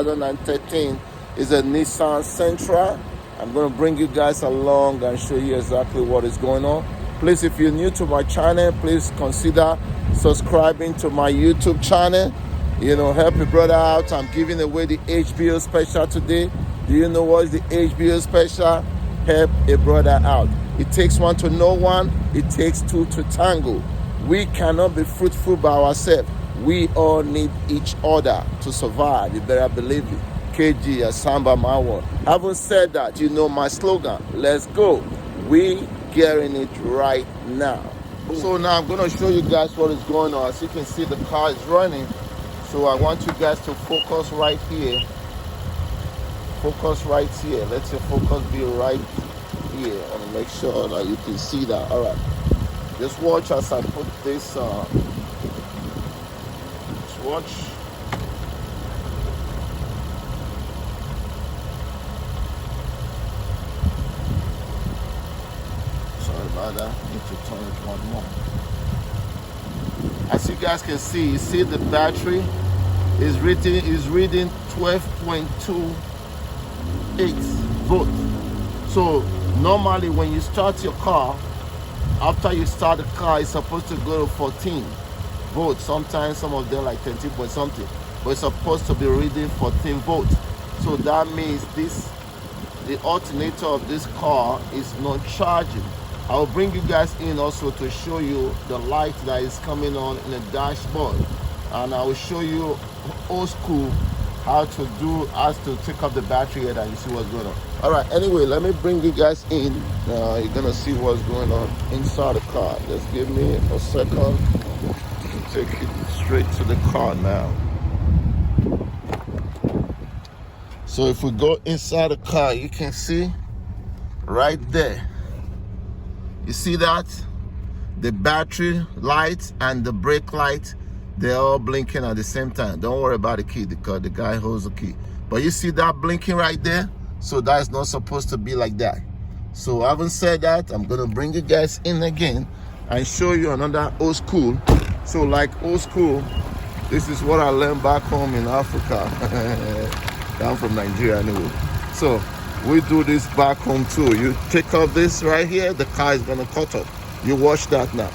2013. It's a Nissan Sentra. I'm going to bring you guys along and show you exactly what is going on. Please, if you're new to my channel, please consider subscribing to my YouTube channel. You know, help your brother out. I'm giving away the HBO special today. Do you know what is the HBO special? Help a brother out. It takes one to know one. It takes two to tango. We cannot be fruitful by ourselves. We all need each other to survive. You better believe it. KG, Asamba, Mawa. Having said that, you know my slogan. Let's go. We getting it right now. So now I'm going to show you guys what is going on. As you can see, the car is running. So I want you guys to focus right here. Focus right here. Let your focus be right here. I want to make sure that you can see that. All right. Just watch as I put this. Just watch. Sorry about that. I need to turn it one more. As you guys can see, you see the battery is reading 12.28 volts. So normally when you start your car, after you start the car, it's supposed to go to 14 volts. Sometimes some of them like 13 point something, but it's supposed to be reading 14 volts. So that means the alternator of this car is not charging. I'll bring you guys in also to show you the light that is coming on in the dashboard, and I will show you old school how to take off the battery head and you see what's going on. All right, anyway, let me bring you guys in. You're gonna see what's going on inside the car. Just give me a second to take it straight to the car now. So if we go inside the car, you can see right there. You see that? The battery light and the brake light, they're all blinking at the same time. Don't worry about the key because the guy holds the key. But you see that blinking right there? So that's not supposed to be like that. So having said that, I'm gonna bring you guys in again and show you another old school. So like old school, this is what I learned back home in Africa. I'm from Nigeria anyway. So we do this back home too. You take off this right here, the car is gonna cut off. You watch that now.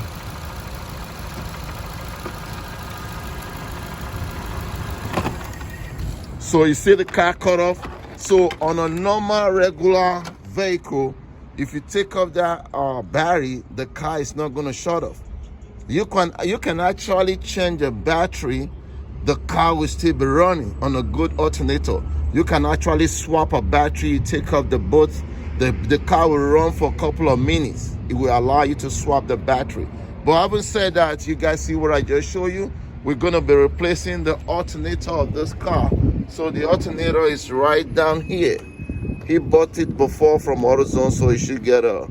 So you see the car cut off. So on a normal regular vehicle, if you take off that battery, the car is not gonna shut off. You can actually change the battery. The car will still be running on a good alternator. You can actually swap a battery, you take off the both. The car will run for a couple of minutes. It will allow you to swap the battery. But having said that, you guys see what I just showed you? We're gonna be replacing the alternator of this car. So the alternator is right down here. He bought it before from AutoZone, so he should get a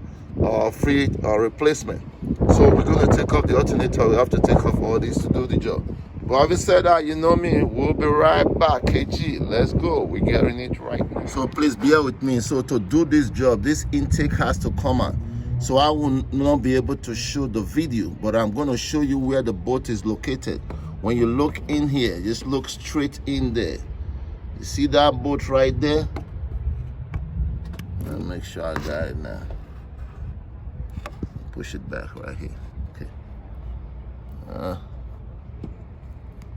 free replacement. So we're gonna take off the alternator. We have to take off all these to do the job. But having said that, you know me, we'll be right back. KG, let's go. We're getting it right now. So please bear with me. So to do this job, this intake has to come out. So I will not be able to show the video, but I'm going to show you where the bolt is located. When you look in here, just look straight in there. You see that bolt right there? Let me make sure I got it now. Push it back right here. Okay.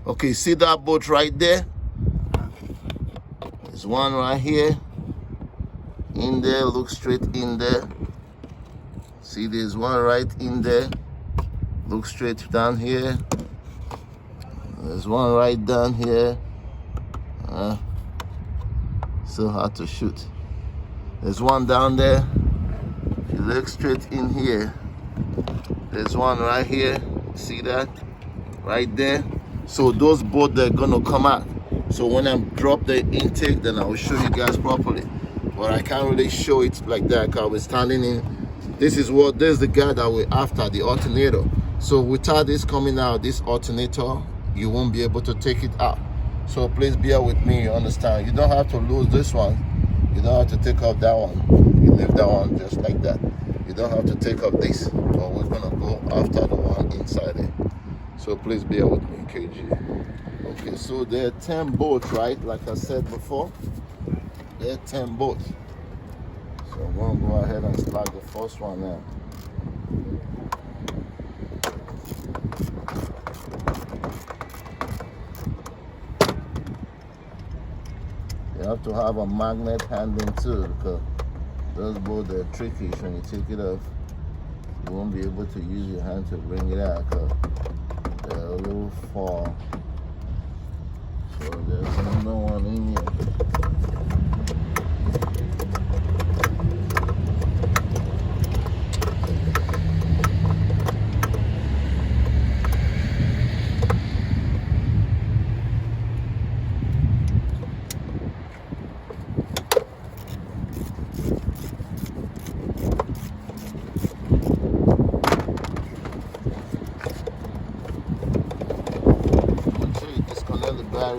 Okay, see that bolt right there? There's one right here. In there, look straight in there. See, there's one right in there. Look straight down here. There's one right down here. So hard to shoot. There's one down there. If you look straight in here, there's one right here. See that? Right there. So those both, they're gonna come out. So when I drop the intake, then I will show you guys properly. But I can't really show it like that because we're standing in. This is the guy that we're after, the alternator. So without this coming out, this alternator, you won't be able to take it out. So please bear with me, you understand. You don't have to lose this one. You don't have to take off that one. You leave that one just like that. You don't have to take off this. But we're gonna go after the one inside it. So please bear with me, KG. Okay, so there are 10 bolts, right? Like I said before, there are 10 bolts. So I'm going to go ahead and start the first one now. You have to have a magnet handling too, because those bolts are tricky. When you take it off, you won't be able to use your hand to bring it out because they're a little far. So there's another one in here.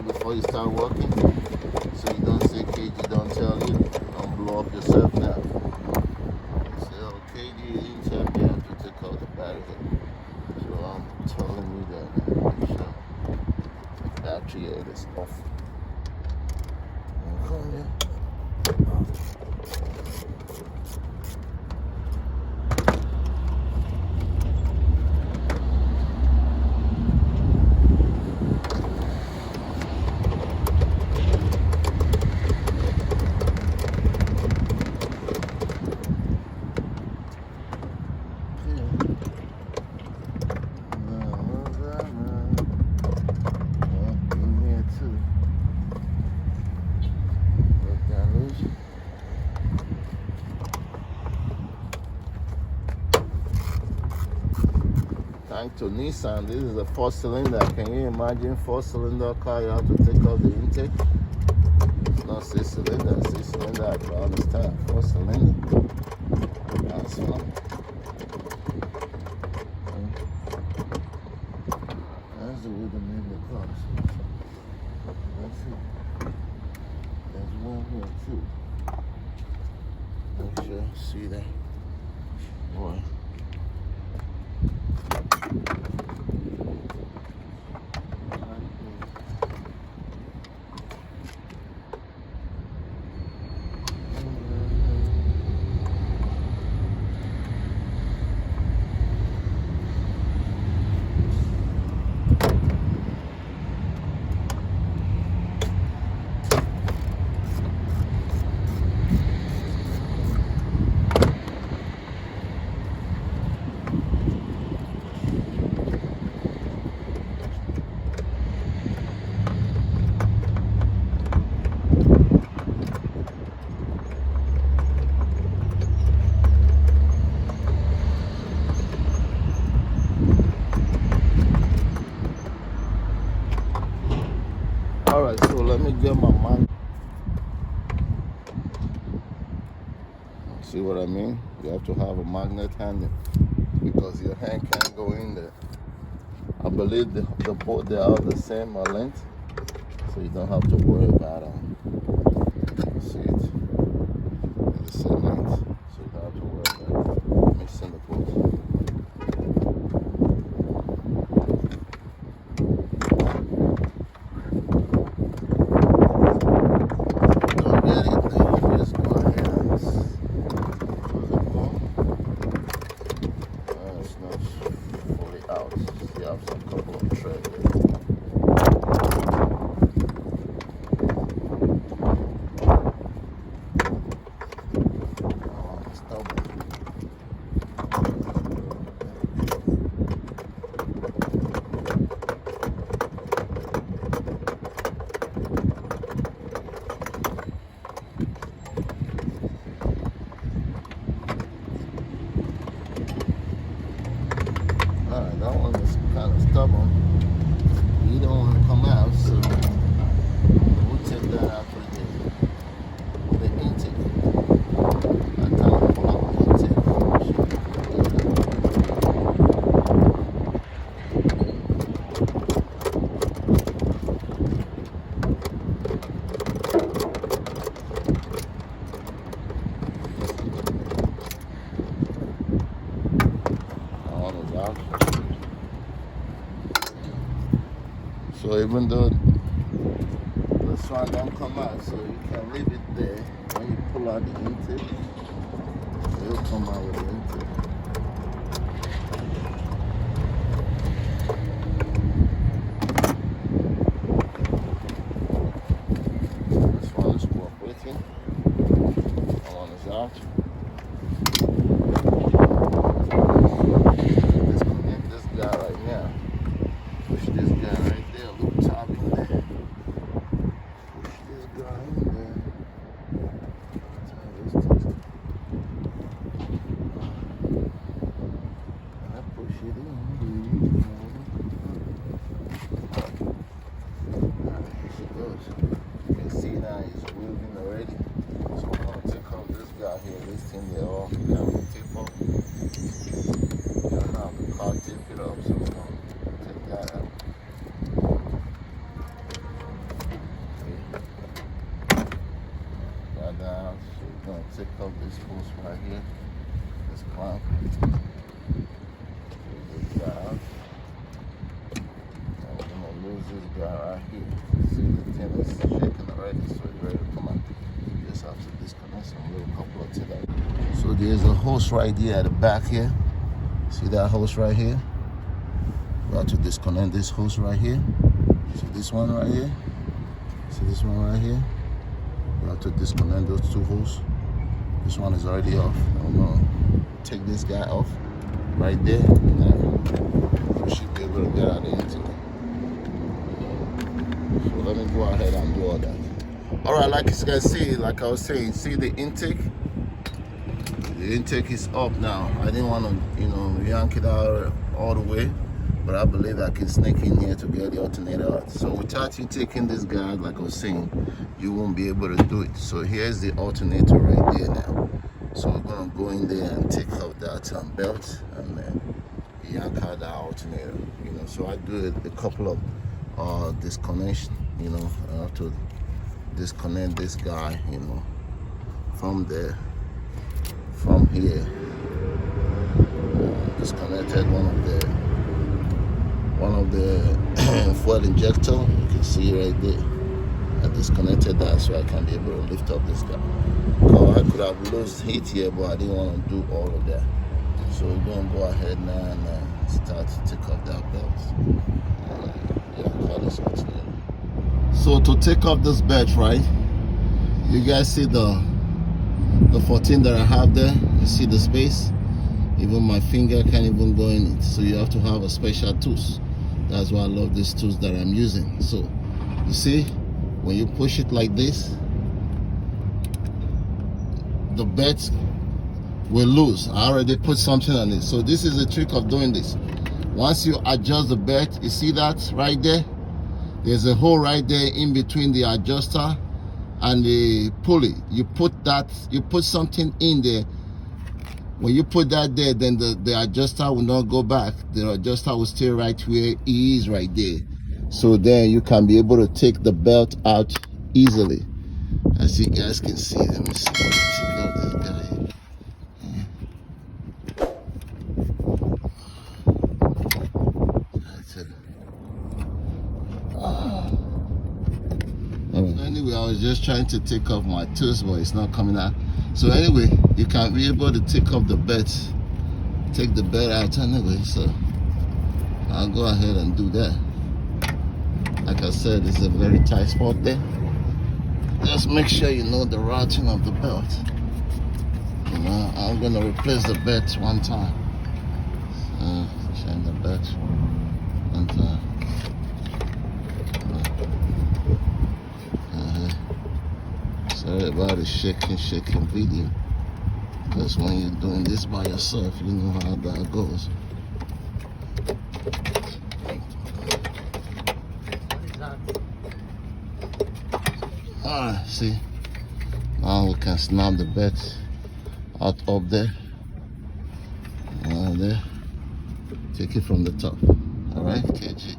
Before you start working, so you don't say KG don't tell you, don't blow up yourself now. You say, oh, KG didn't tell me I have to take out the battery. So I'm telling you that now. Make sure the battery head is off. Okay. Thanks to Nissan, this is a 4-cylinder. Can you imagine 4-cylinder car? You have to take out the intake. It's not 6-cylinder. 6-cylinder, I can understand. 4-cylinder. That's fun. That's the way they made the car. Let's see. There's one here too. Make sure you see that. Boy. Alright, so let me get my man. See what I mean? You have to have a magnet handle because your hand can't go in there. I believe the both they are the same length, so you don't have to worry about them. See it? They're the same length, so you don't have to worry about mixing the bolts. That one is kind of stubborn. You don't want to come out, so we'll take that out for the intake. By the time I pull out the intake, So even though this one don't come out, so you can leave it there. When you pull out the intake, it will come out with the intake. This one is cooperating. That one is out. Disconnect this guy right now. Push this guy right there, loop top in there. Push this guy in there. I push it in. Here she goes. You can see now it's moving already. So we're going to take off this guy here. This thing there off. You have to tape off. You don't have the car tape it up. So we're going to take that out. Down, so we're going to take off this hose right here, this clamp. Take this guy out. And we're going to lose this guy right here. See, the thing is shaking already, so it's ready to come out. You just have to disconnect some little couple of things. So there's a hose right here at the back here. See that hose right here? We have to disconnect this hose right here. See this one right here? See this one right here? We have to disconnect those two hoses. This one is already off. I'm gonna take this guy off right there. Now we should be able to get out the intake. So let me go ahead and do all that. Alright, like you guys see, like I was saying, see the intake? The intake is up now. I didn't want to, yank it out all the way, but I believe I can sneak in here to get the alternator out. So without you taking this guard, like I was saying, you won't be able to do it. So here's the alternator right there now. So we're gonna go in there and take out that belt and then yank out the alternator. So I do a couple of disconnection. I have to disconnect this guy, from there, from here. Disconnected one of the fuel injector. You can see right there. I disconnected that so I can be able to lift up this guy. I could have lost heat here, but I didn't want to do all of that. So we're going to go ahead now and start to take off that belt. Call this alternator. So to take off this belt, right? You guys see the 14 that I have there? You see the space? Even my finger can't even go in it. So you have to have a special tools. That's why I love these tools that I'm using. So you see, when you push it like this, the belt will loose. I already put something on it. So this is the trick of doing this. Once you adjust the belt, you see that right there? There's a hole right there in between the adjuster and the pulley. You put something in there. When you put that there, then the adjuster will not go back. The adjuster will stay right where he is right there. So then you can be able to take the belt out easily. As you guys can see, let me see. Check out this guy here. That's it. Anyway, I was just trying to take off my tools, but it's not coming out. So anyway, you can be able to take off the belt, take the belt out anyway. So I'll go ahead and do that. Like I said, it's a very tight spot there. Just make sure you know the routing of the belt. I'm gonna replace the belt one time. Change the belt one time. Sorry about the shaking video. Because when you're doing this by yourself, you know how that goes. Alright, see. Now we can snap the belt out up there. There. Take it from the top. Alright, KG.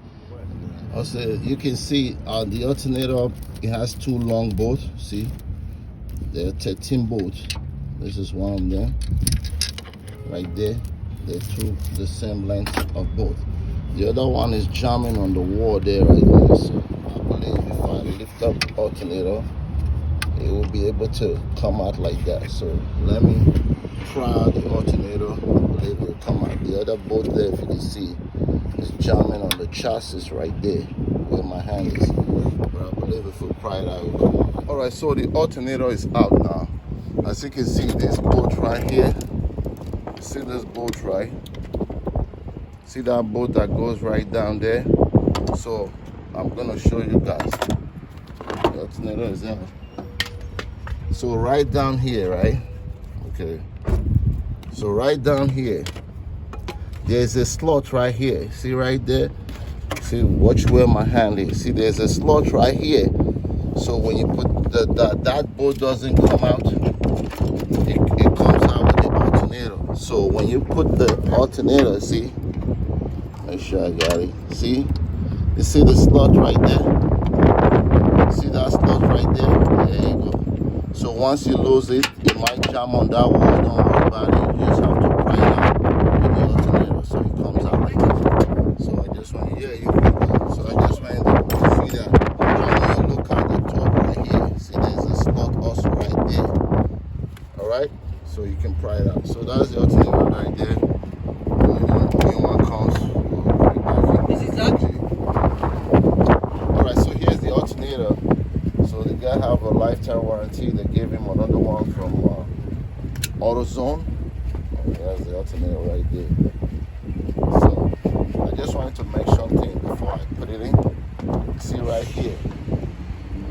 Also, you can see the alternator, it has two long bolts. See? There are 13 bolts. This is one of them. Right there. They're two the same length of both. The other one is jamming on the wall there right now. So I believe if I lift up the alternator, it will be able to come out like that. So let me try out the alternator. I believe it will come out. The other bolt there, if you can see, is jamming on the chassis right there where my hand is. But I believe if we pry it out, it will come out. Alright, so the alternator is out now. As you can see, this bolt right here. See this bolt, right? See that bolt that goes right down there? So I'm gonna show you guys. The alternator is out. So right down here, right? Okay. So right down here, there's a slot right here. See right there? See, watch where my hand is. See, there's a slot right here. So when you put that bolt doesn't come out, it comes out with the alternator. So when you put the alternator, see, make sure I got it. See, you see the slot right there? See that slot right there? There you go. So once you lose it, it might jam on that wall. Don't worry about it. You just have to pry it out with the alternator so it comes out like that. So I just want, yeah, you can. So I just wanted to see that. I want you to look at the top right here. See, there's a slot also right there. All right. So you can pry it out. So that's the alternator right there. New one comes. This is that. All right. So here's the alternator. So the guy have a lifetime warranty. They gave him another one from AutoZone. That's the alternator right there. So I just wanted to make something before I put it in. See right here.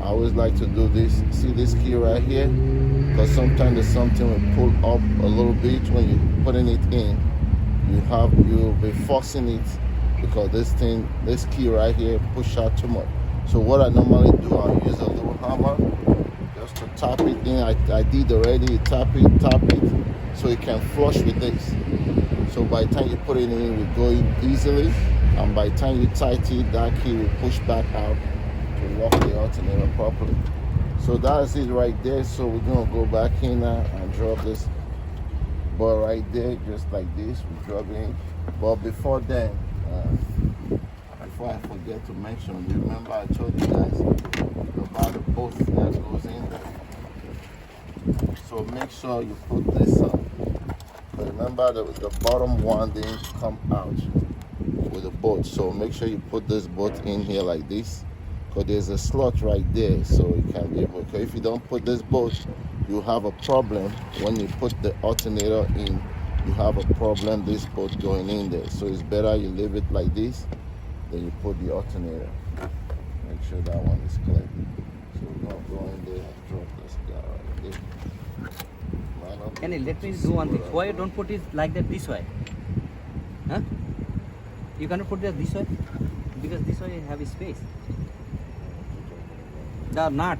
I always like to do this. See this key right here? Because sometimes there's something will pull up a little bit when you're putting it in. You'll be forcing it because this key right here push out too much. So what I normally do, I use a little hammer just to tap it in. I did already, tap it, so it can flush with this. So by the time you put it in, it will go easily, and by the time you tighten it, that key will push back out to lock the alternator properly. So that's it right there. So we're gonna go back in now and drop this bar right there, just like this. We drop it in. But before then, before I forget to mention, you remember I told you guys about the bolt that goes in there. So make sure you put this up. Remember the bottom one didn't come out with the bolt. So make sure you put this bolt in here like this, because there's a slot right there, so it can be able. If you don't put this bolt, you have a problem when you put the alternator in. You have a problem this bolt going in there. So it's better you leave it like this. Then you put the alternator. Make sure that one is clear. So we're gonna go in there and drop this guy right there. Can you let me do one thing? Why you don't put it like that this way? Huh? You cannot put it this way? Because this way you have a space. The nut.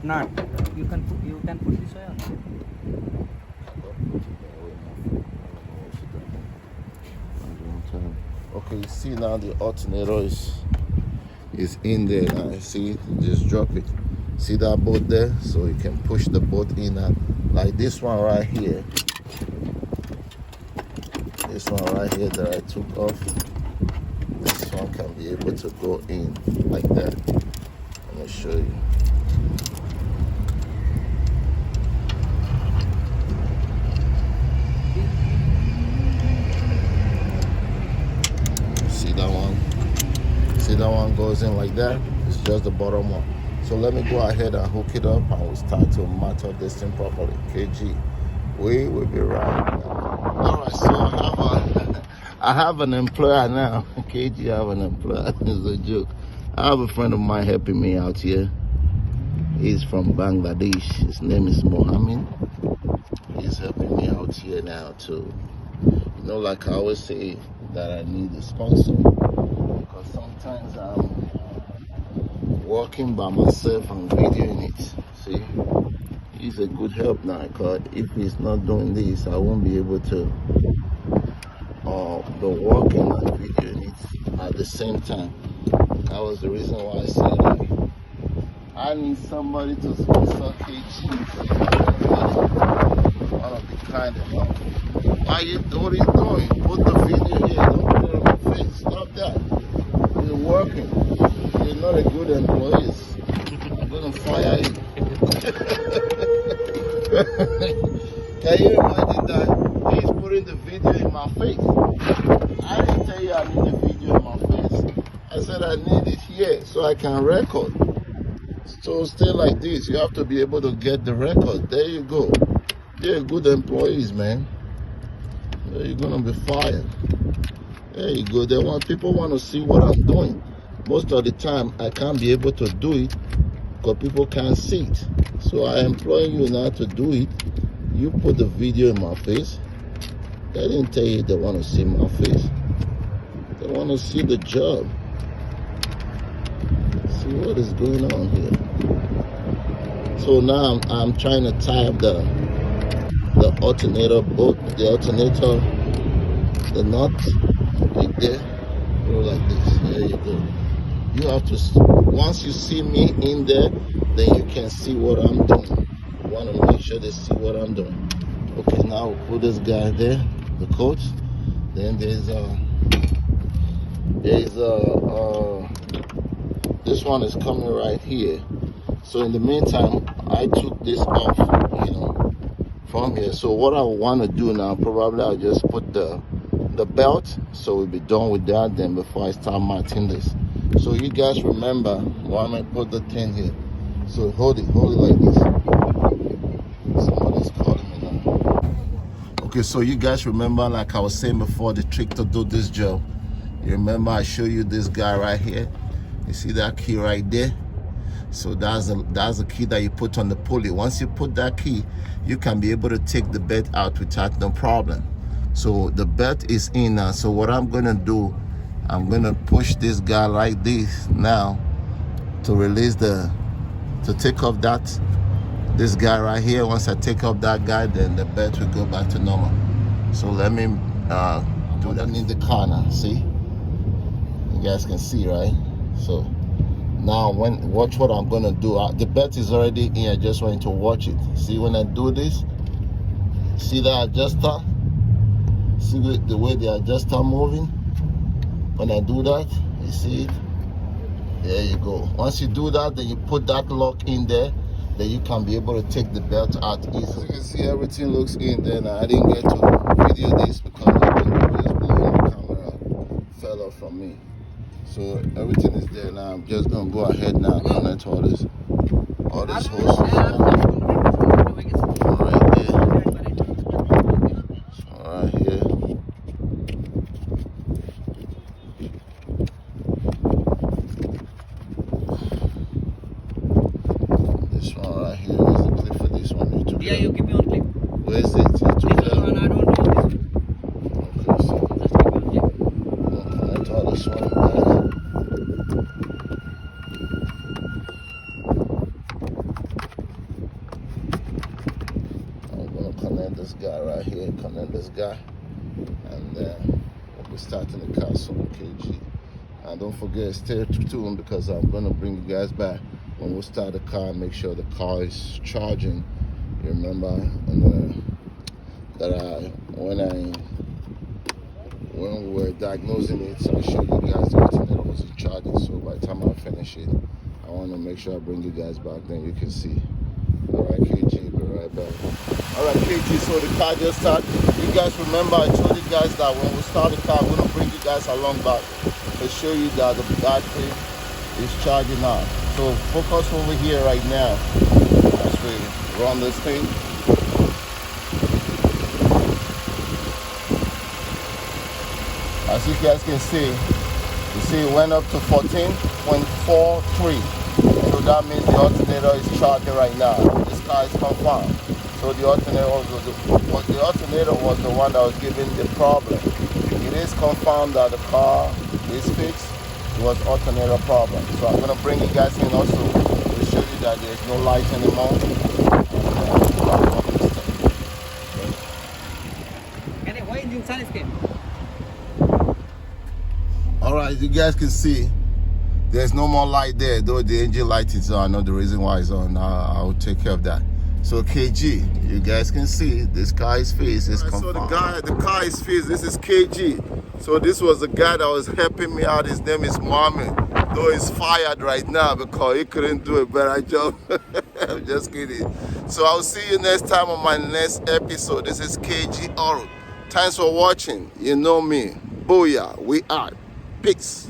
You can put this way also. Okay, you see now the alternator is in there now. See, just drop it. See that bolt there? So you can push the bolt in like this one right here. This one right here that I took off. This one can be able to go in like that. Let me show you. See that one goes in like that. It's just the bottom one. So let me go ahead and hook it up and we'll start to match up this thing properly. KG, we will be right now. All right, so I have an employer now. KG, I have an employer. It's a joke. I have a friend of mine helping me out here. He's from Bangladesh. His name is Mohammed. He's helping me out here now too. You know, like I always say, that I need a sponsor. Because sometimes I'm working by myself and videoing it. See, he's a good help now, because if he's not doing this, I won't be able to be working and videoing it at the same time. That was the reason why I said I need somebody to sponsor KG. Wanna be kind enough. What are you doing? Put the video here. Don't put it on my face. Stop that. said I need it here so I can record. So stay like this. You have to be able to get the record. There you go. They're good employees, man. You're gonna be fired. There you go. People want to see what I'm doing. Most of the time, I can't be able to do it because people can't see it. So I employ you now to do it. You put the video in my face. They didn't tell you they want to see my face. They want to see the job. See what is going on here. So now I'm trying to tie up the alternator bolt, the alternator, the nut right there. Go like this. There you go. You have to, once you see me in there, then you can see what I'm doing. You want to make sure they see what I'm doing. Okay, now we'll put this guy there, the coach. Then there's this one is coming right here. So in the meantime, I took this off, from here. So what I want to do now, probably I'll just put the belt, so we'll be done with that then before I start mounting this. So you guys remember why I put the thing here. So hold it like this. Somebody's calling me now. Okay, so you guys remember, like I was saying before, the trick to do this job. You remember I showed you this guy right here. You see that key right there? So that's a key that you put on the pulley. Once you put that key, you can be able to take the belt out without no problem. So the belt is in now. So what I'm gonna do, I'm gonna push this guy like this now to release to take off this guy right here. Once I take off that guy, then the belt will go back to normal. So let me do that in the car now. See, you guys can see, right? So now watch what I'm gonna do. The belt is already in. I just want you to watch it. See when I do this, see the adjuster, see the way the adjuster moving. When I do that, you see it? There you go. Once you do that, then you put that lock in there, then you can be able to take the belt out easily. As you can see, everything looks in there now. I didn't get to video this because the camera fell off from me. So everything is there now. I'm just gonna go ahead now and connect all this hoses. Right there. Right here. This one right here. There's a clip for this one. Yeah, you give me one clip. Where is it? This one, I don't know this one. Okay, so Just give me one clip. connect all this one. Connect this guy right here, connect this guy, and we'll be starting the car soon, KG. And don't forget, stay tuned because I'm going to bring you guys back when we start the car, make sure the car is charging. You remember when we were diagnosing it, so I showed you guys the alternator was charging. So by the time I finish it, I want to make sure I bring you guys back, then you can see. All right, KG, be right back. All right, KG, so the car just started. You guys remember I told you guys that when we start the car, I'm going to bring you guys along back to show you that the battery is charging now. So focus over here right now as we run this thing. As you guys can see, you see it went up to 14.43. So that means the alternator is charging right now. This car is confirmed. So the alternator was the one that was giving the problem. It is confirmed that the car is fixed. It was alternator problem. So I'm gonna bring you guys in also to show you that there's no light anymore. Why is Nissan escape? All right, you guys can see there's no more light there, though the engine light is on. I know the reason why it's on. I'll take care of that. So KG, you guys can see this car is fixed. It's confirmed. So the car is fixed. This is KG. So this was the guy that was helping me out. His name is Mohammed. Though he's fired right now because he couldn't do a better job. I'm just kidding. So I'll see you next time on my next episode. This is KG Oro. Thanks for watching. You know me. Booyah. We out. Peace.